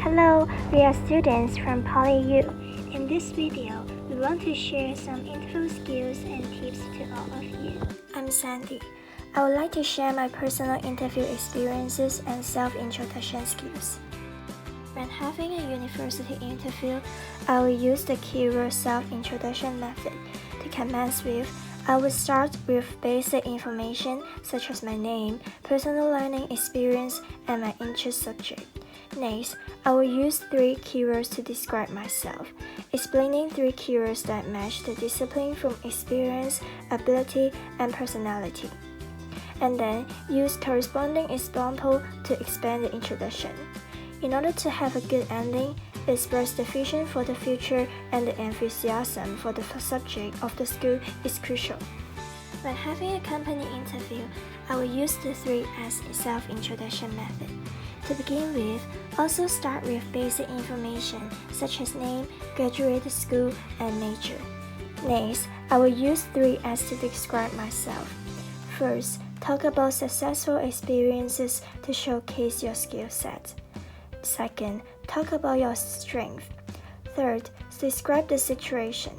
Hello, we are students from PolyU. In this video, we want to share some interview skills and tips to all of you. I'm Sandy. I would like to share my personal interview experiences and self-introduction skills. When having a university interview, I will use the keyword self-introduction method. To commence with, I will start with basic information such as my name, personal learning experience, and my interest subject. Next, I will use 3 keywords to describe myself, explaining 3 keywords that match the discipline from experience, ability, and personality. And then, use corresponding example to expand the introduction. In order to have a good ending, express the vision for the future and the enthusiasm for the subject of the school is crucial. When having a company interview, I will use the 3S self-introduction method. To begin with, also start with basic information such as name, graduated school, and major. Next, I will use 3S to describe myself. First, talk about successful experiences to showcase your skill set. Second, talk about your strength. Third, describe the situation.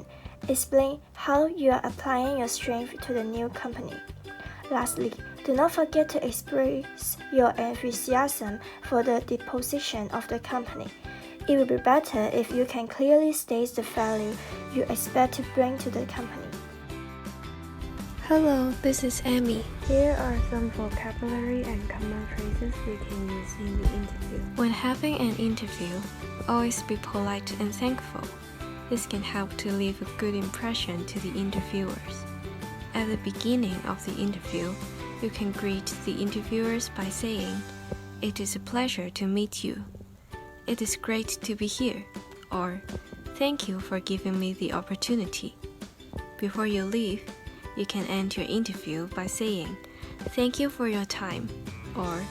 Explain how you are applying your strength to the new company. Lastly, do not forget to express your enthusiasm for the position of the company. It will be better if you can clearly state the value you expect to bring to the company. Hello, this is Amy. Here are some vocabulary and common phrases you can use in the interview. When having an interview, always be polite and thankful. This can help to leave a good impression to the interviewers. At the beginning of the interview, you can greet the interviewers by saying, "It is a pleasure to meet you." "It is great to be here," or "Thank you for giving me the opportunity." Before you leave, you can end your interview by saying, "Thank you for your time," or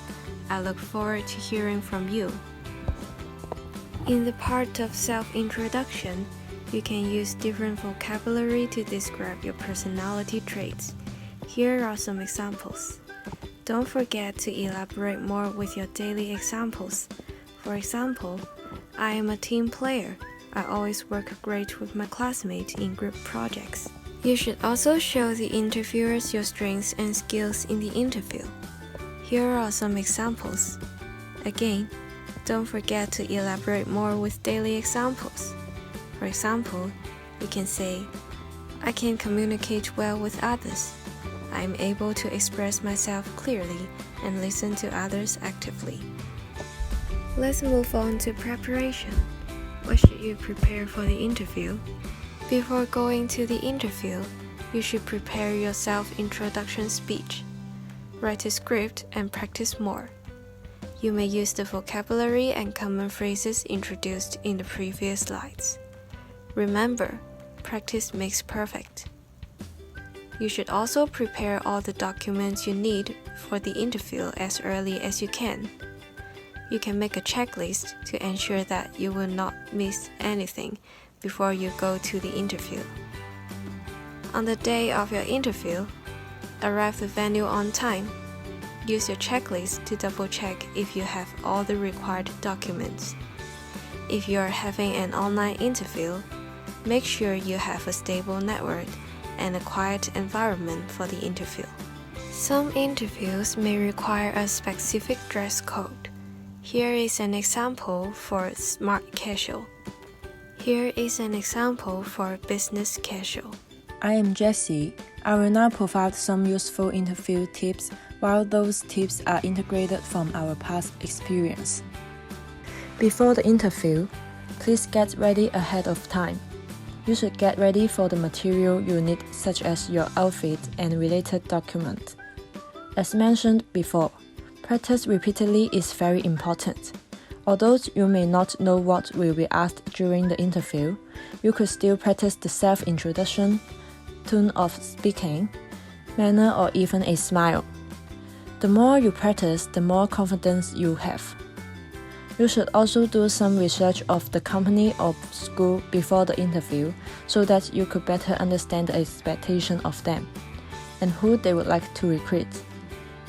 "I look forward to hearing from you." In the part of self-introduction, you can use different vocabulary to describe your personality traits. Here are some examples. Don't forget to elaborate more with your daily examples. For example, "I am a team player. I always work great with my classmates in group projects." You should also show the interviewers your strengths and skills in the interview. Here are some examples. Again, don't forget to elaborate more with daily examples. For example, you can say, "I can communicate well with others. I am able to express myself clearly and listen to others actively." Let's move on to preparation. What should you prepare for the interview? Before going to the interview, you should prepare your self-introduction speech. Write a script and practice more. You may use the vocabulary and common phrases introduced in the previous slides. Remember, practice makes perfect. You should also prepare all the documents you need for the interview as early as you can. You can make a checklist to ensure that you will not miss anything before you go to the interview. On the day of your interview, arrive the venue on time. Use your checklist to double-check if you have all the required documents. If you are having an online interview, make sure you have a stable network and a quiet environment for the interview. Some interviews may require a specific dress code. Here is an example for smart casual. Here is an example for business casual. I am Jessie. I will now provide some useful interview tips while those tips are integrated from our past experience. Before the interview, please get ready ahead of time. You should get ready for the material you need such as your outfit and related documents. As mentioned before, practice repeatedly is very important. Although you may not know what will be asked during the interview, you could still practice the self-introduction, tone of speaking, manner, or even a smile. The more you practice, the more confidence you have. You should also do some research of the company or school before the interview so that you could better understand the expectation of them and who they would like to recruit.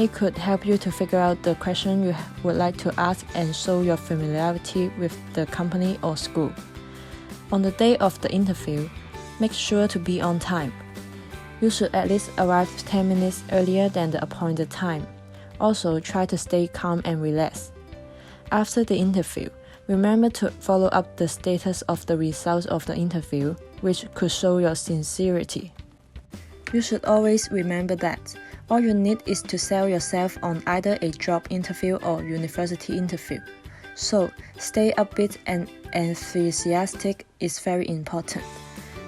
It could help you to figure out the question you would like to ask and show your familiarity with the company or school. On the day of the interview, make sure to be on time. You should at least arrive 10 minutes earlier than the appointed time. Also, try to stay calm and relaxed. After the interview, remember to follow up the status of the results of the interview, which could show your sincerity. You should always remember that all you need is to sell yourself on either a job interview or university interview. So, stay upbeat and enthusiastic is very important.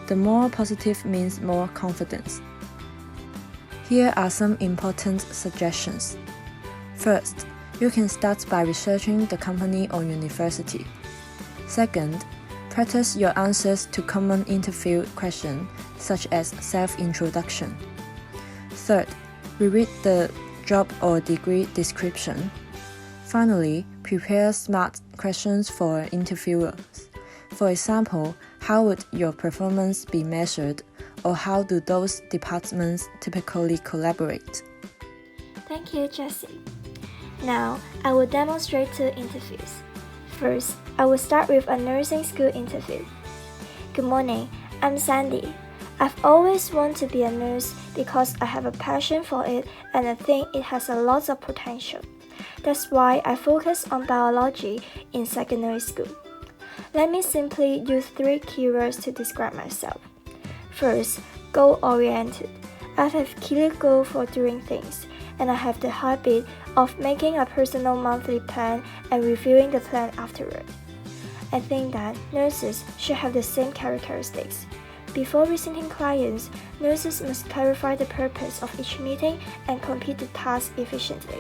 The more positive means more confidence. Here are some important suggestions. First, you can start by researching the company or university. Second, practice your answers to common interview questions such as self-introduction. Third, reread the job or degree description. Finally, prepare smart questions for interviewers. For example, how would your performance be measured, or how do those departments typically collaborate? Thank you, Jessie. Now, I will demonstrate 2 interviews. First, I will start with a nursing school interview. Good morning, I'm Sandy. I've always wanted to be a nurse because I have a passion for it and I think it has a lot of potential. That's why I focus on biology in secondary school. Let me simply use 3 keywords to describe myself. First, goal-oriented. I have a clear goal for doing things, and I have the habit of making a personal monthly plan and reviewing the plan afterward. I think that nurses should have the same characteristics. Before visiting clients, nurses must clarify the purpose of each meeting and complete the task efficiently.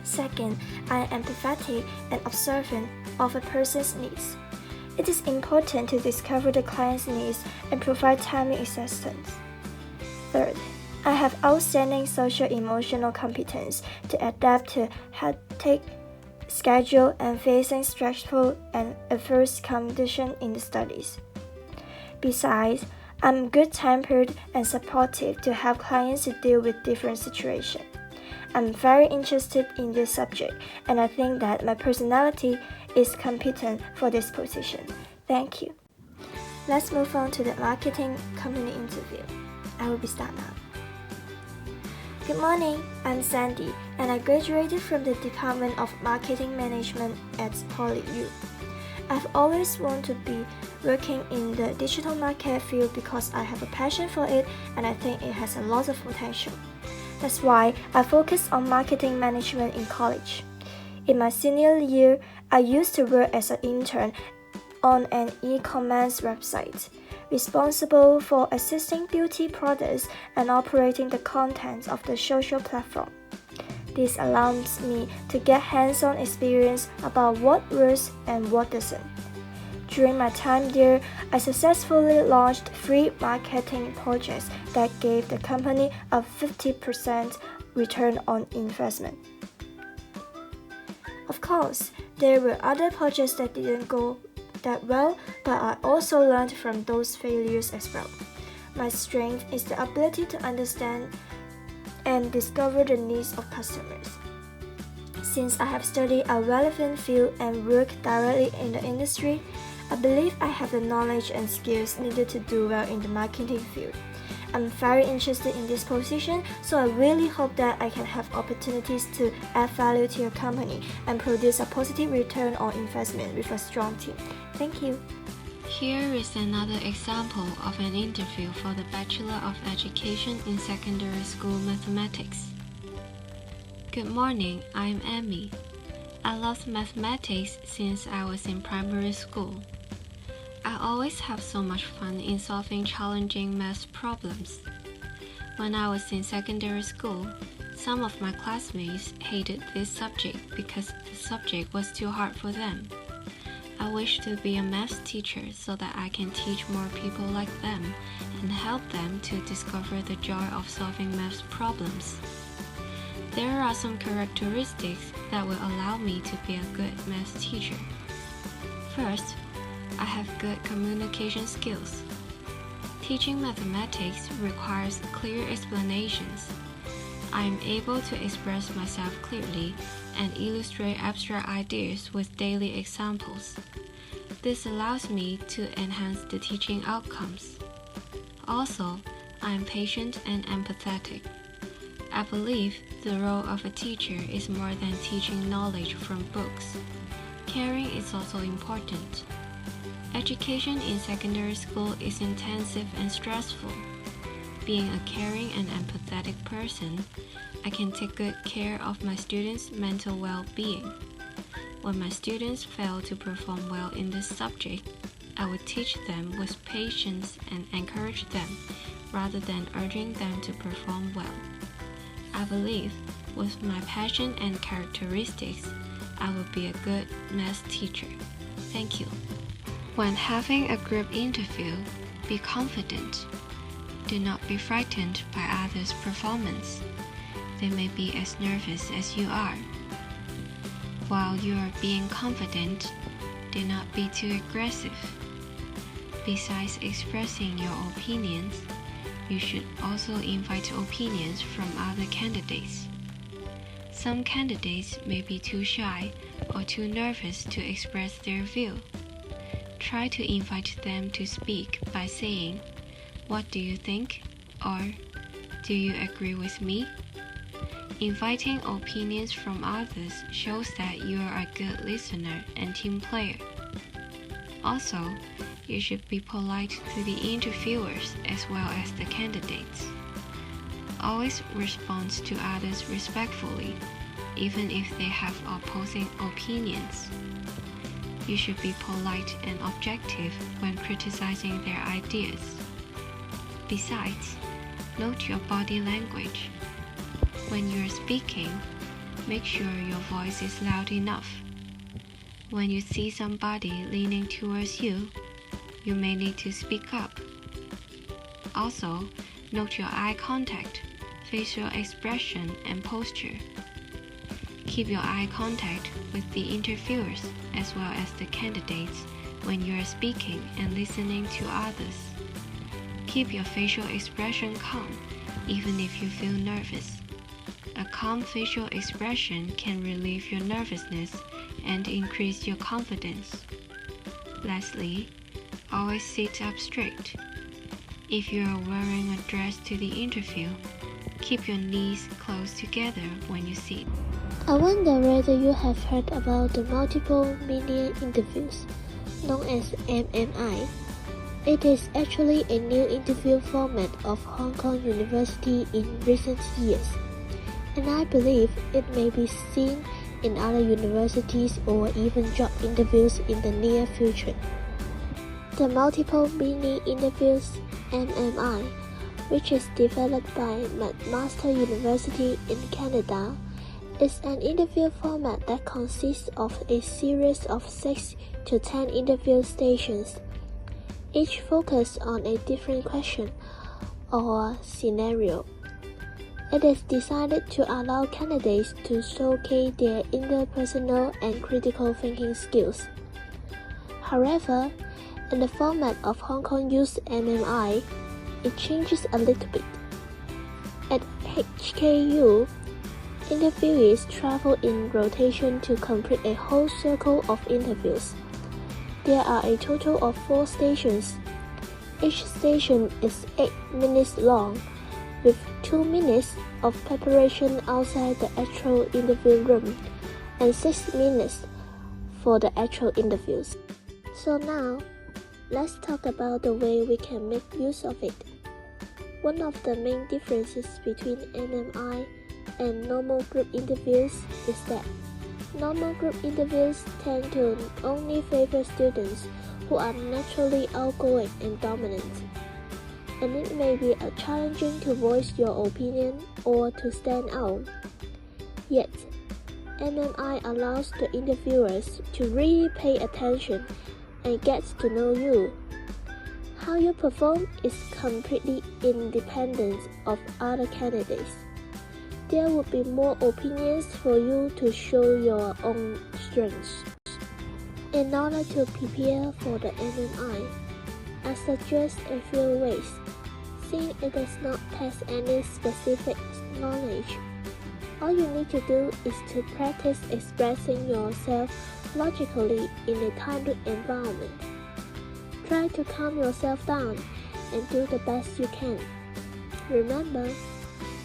Second, I am empathetic and observant of a person's needs. It is important to discover the client's needs and provide timely assistance. Third, I have outstanding social-emotional competence to adapt to hectic schedule and facing stressful and adverse conditions in the studies. Besides, I'm good-tempered and supportive to help clients to deal with different situations. I'm very interested in this subject, and I think that my personality is competent for this position. Thank you. Let's move on to the marketing company interview. I will be starting now. Good morning, I'm Sandy, and I graduated from the Department of Marketing Management at PolyU. I've always wanted to be working in the digital market field because I have a passion for it and I think it has a lot of potential. That's why I focus on marketing management in college. In my senior year, I used to work as an intern on an e-commerce website, responsible for assisting beauty products and operating the content of the social platform. This allows me to get hands-on experience about what works and what doesn't. During my time there, I successfully launched 3 marketing projects that gave the company a 50% return on investment. Of course, there were other projects that didn't go that well, but I also learned from those failures as well. My strength is the ability to understand and discover the needs of customers. Since I have studied a relevant field and worked directly in the industry, I believe I have the knowledge and skills needed to do well in the marketing field. I'm very interested in this position, so I really hope that I can have opportunities to add value to your company and produce a positive return on investment with a strong team. Thank you. Here is another example of an interview for the Bachelor of Education in Secondary School Mathematics. Good morning, I'm Amy. I loved mathematics since I was in primary school. I always have so much fun in solving challenging math problems. When I was in secondary school, some of my classmates hated this subject because the subject was too hard for them. I wish to be a math teacher so that I can teach more people like them and help them to discover the joy of solving math problems. There are some characteristics that will allow me to be a good math teacher. First, I have good communication skills. Teaching mathematics requires clear explanations. I am able to express myself clearly and illustrate abstract ideas with daily examples. This allows me to enhance the teaching outcomes. Also, I am patient and empathetic. I believe the role of a teacher is more than teaching knowledge from books. Caring is also important. Education in secondary school is intensive and stressful. Being a caring and empathetic person, I can take good care of my students' mental well-being. When my students fail to perform well in this subject, I would teach them with patience and encourage them rather than urging them to perform well. I believe with my passion and characteristics, I will be a good math teacher. Thank you. When having a group interview, be confident. Do not be frightened by others' performance. They may be as nervous as you are. While you are being confident, do not be too aggressive. Besides expressing your opinions, you should also invite opinions from other candidates. Some candidates may be too shy or too nervous to express their view. Try to invite them to speak by saying, "What do you think?" or "Do you agree with me?" Inviting opinions from others shows that you are a good listener and team player. Also, you should be polite to the interviewers as well as the candidates. Always respond to others respectfully, even if they have opposing opinions. You should be polite and objective when criticizing their ideas. Besides, note your body language. When you're speaking, make sure your voice is loud enough. When you see somebody leaning towards you, you may need to speak up. Also, note your eye contact, facial expression, and posture. Keep your eye contact with the interviewers as well as the candidates when you are speaking and listening to others. Keep your facial expression calm, even if you feel nervous. A calm facial expression can relieve your nervousness and increase your confidence. Lastly, always sit up straight. If you are wearing a dress to the interview, keep your knees close together when you sit. I wonder whether you have heard about the multiple mini interviews, known as MMI. It is actually a new interview format of Hong Kong University in recent years, and I believe it may be seen in other universities or even job interviews in the near future. The multiple mini interviews MMI, which is developed by McMaster University in Canada, is an interview format that consists of a series of 6 to 10 interview stations, each focused on a different question or scenario. It is designed to allow candidates to showcase their interpersonal and critical thinking skills. However, in the format of Hong Kong U's MMI, it changes a little bit. At HKU, interviewees travel in rotation to complete a whole circle of interviews. There are a total of 4 stations. Each station is 8 minutes long, with 2 minutes of preparation outside the actual interview room and 6 minutes for the actual interviews. So now, let's talk about the way we can make use of it. One of the main differences between MMI and normal group interviews is that normal group interviews tend to only favor students who are naturally outgoing and dominant, and it may be challenging to voice your opinion or to stand out. Yet, MMI allows the interviewers to really pay attention and get to know you. How you perform is completely independent of other candidates. There will be more opinions for you to show your own strengths. In order to prepare for the MMI, I suggest a few ways. Since it does not test any specific knowledge. All you need to do is to practice expressing yourself logically in a timely environment. Try to calm yourself down and do the best you can. Remember,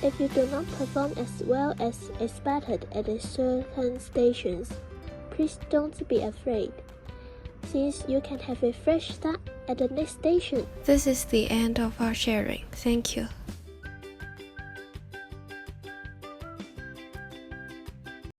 if you do not perform as well as expected at a certain stations, please don't be afraid, since you can have a fresh start at the next station. This is the end of our sharing. Thank you.